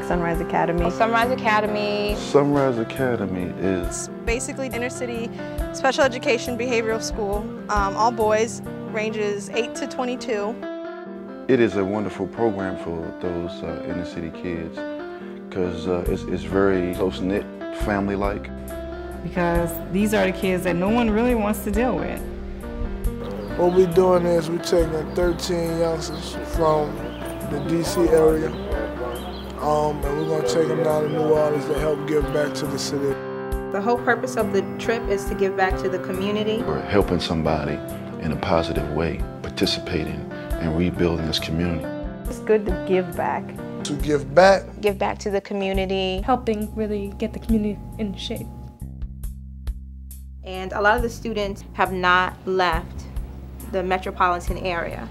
Sunrise Academy. Sunrise Academy. Sunrise Academy is basically inner city special education behavioral school, all boys, ranges 8 to 22. It is a wonderful program for those inner city kids because it's very close-knit, family-like. Because these are the kids that no one really wants to deal with. What we're doing is we're taking 13 youngsters from the DC area, and we're going to take them down to New Orleans to help give back to the city. The whole purpose of the trip is to give back to the community. We're helping somebody in a positive way, participating and rebuilding this community. It's good to give back. To give back. Give back to the community. Helping really get the community in shape. And a lot of the students have not left the metropolitan area.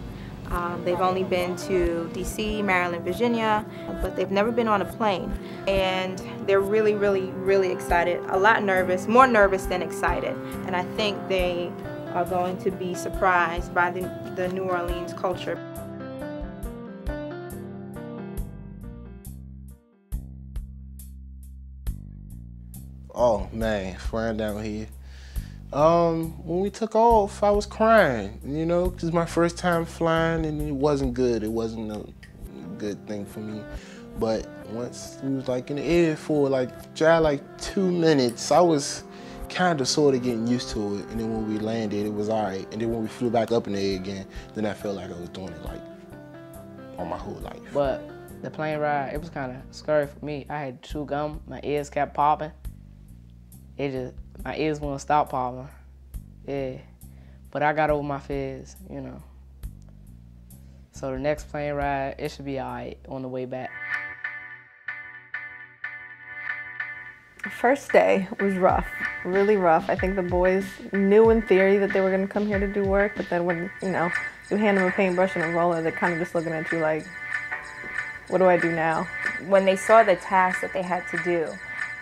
They've only been to DC, Maryland, Virginia, but they've never been on a plane. And they're really, really, really excited, a lot nervous, more nervous than excited. And I think they are going to be surprised by the New Orleans culture. Oh man, flying down here. When we took off, I was crying, you know, because my first time flying and it wasn't good. It wasn't a good thing for me. But once we was like in the air for like 2 minutes, I was kind of sort of getting used to it. And then when we landed, it was all right. And then when we flew back up in the air again, then I felt like I was doing it like all my whole life. But the plane ride, it was kind of scary for me. I had to chew gum, my ears kept popping. My ears wouldn't stop popping. Yeah, but I got over my fears, you know. So the next plane ride, it should be all right on the way back. The first day was rough, really rough. I think the boys knew in theory that they were going to come here to do work, but then when, you know, you hand them a paintbrush and a roller, they're kind of just looking at you like, what do I do now? When they saw the task that they had to do,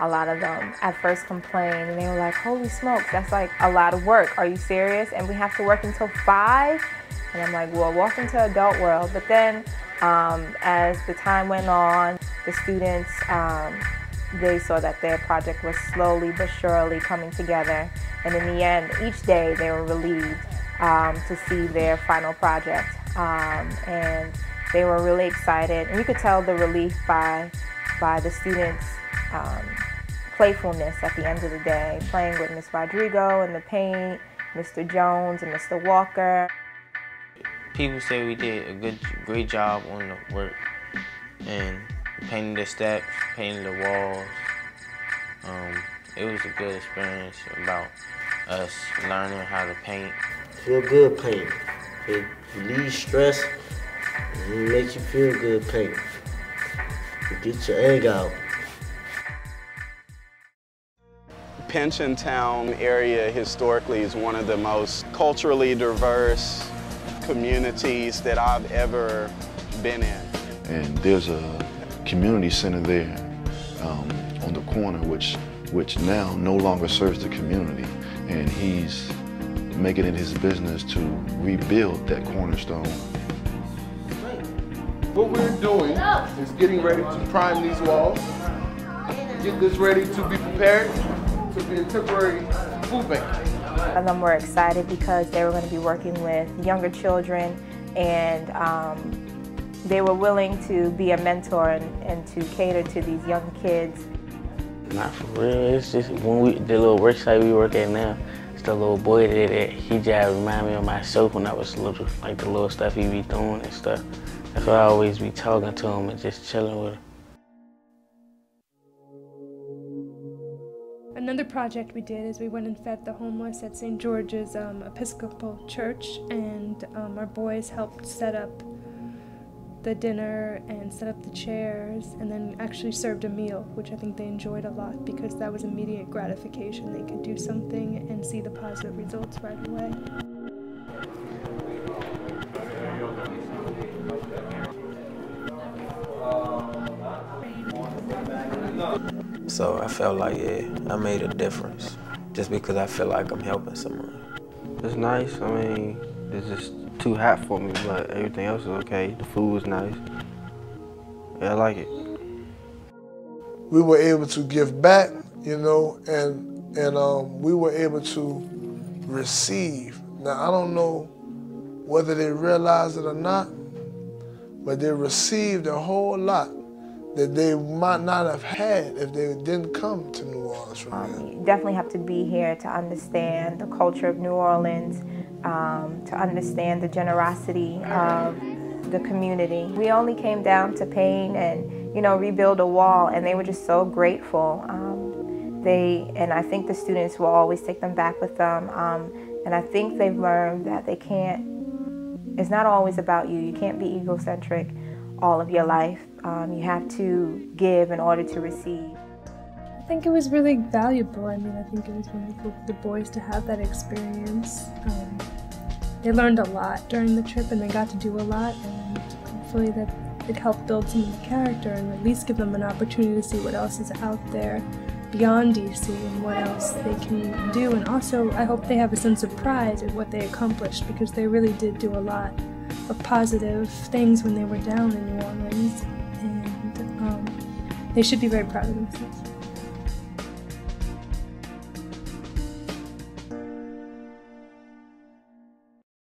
a lot of them at first complained and they were like, holy smokes, that's like a lot of work. Are you serious? And we have to work until 5? And I'm like, well, welcome to adult world. But then as the time went on, the students, they saw that their project was slowly but surely coming together. And in the end, each day they were relieved to see their final project. And they were really excited. And you could tell the relief by the students' playfulness at the end of the day, playing with Miss Rodrigo in the paint, Mr. Jones and Mr. Walker. People say we did a great job on the work and painting the steps, painting the walls. It was a good experience about us learning how to paint. Feel good painting. It relieves stress and it makes you feel good painting. It gets your egg out. Pensiontown area historically is one of the most culturally diverse communities that I've ever been in. And there's a community center there on the corner which now no longer serves the community. And he's making it his business to rebuild that cornerstone. What we're doing is getting ready to prime these walls, get this ready to be prepared to be a temporary food bank. And then we're excited because they were going to be working with younger children and they were willing to be a mentor and to cater to these young kids. Not for real, it's just when the little workshop we work at now, it's the little boy that he just remind me of myself when I was little, like the little stuff he be doing and stuff. That's why I always be talking to him and just chilling with him. Another project we did is we went and fed the homeless at St. George's Episcopal Church, and our boys helped set up the dinner and set up the chairs and then actually served a meal, which I think they enjoyed a lot because that was immediate gratification. They could do something and see the positive results right away. So I felt like, yeah, I made a difference just because I feel like I'm helping someone. It's nice. I mean, it's just too hot for me, but everything else is okay. The food was nice. Yeah, I like it. we were able to give back, you know, and we were able to receive. Now, I don't know whether they realized it or not, but they received a whole lot that they might not have had if they didn't come to New Orleans from here. You definitely have to be here to understand the culture of New Orleans, to understand the generosity of the community. We only came down to paint and, you know, rebuild a wall, and they were just so grateful. And I think the students will always take them back with them. And I think they've learned that they can't, it's not always about you. You can't be egocentric all of your life. You have to give in order to receive. I think it was really valuable. I mean, I think it was wonderful for the boys to have that experience. They learned a lot during the trip, and they got to do a lot, and hopefully that it helped build some of the character and at least give them an opportunity to see what else is out there beyond DC and what else they can do. And also, I hope they have a sense of pride at what they accomplished, because they really did do a lot of positive things when they were down in New Orleans, and they should be very proud of themselves.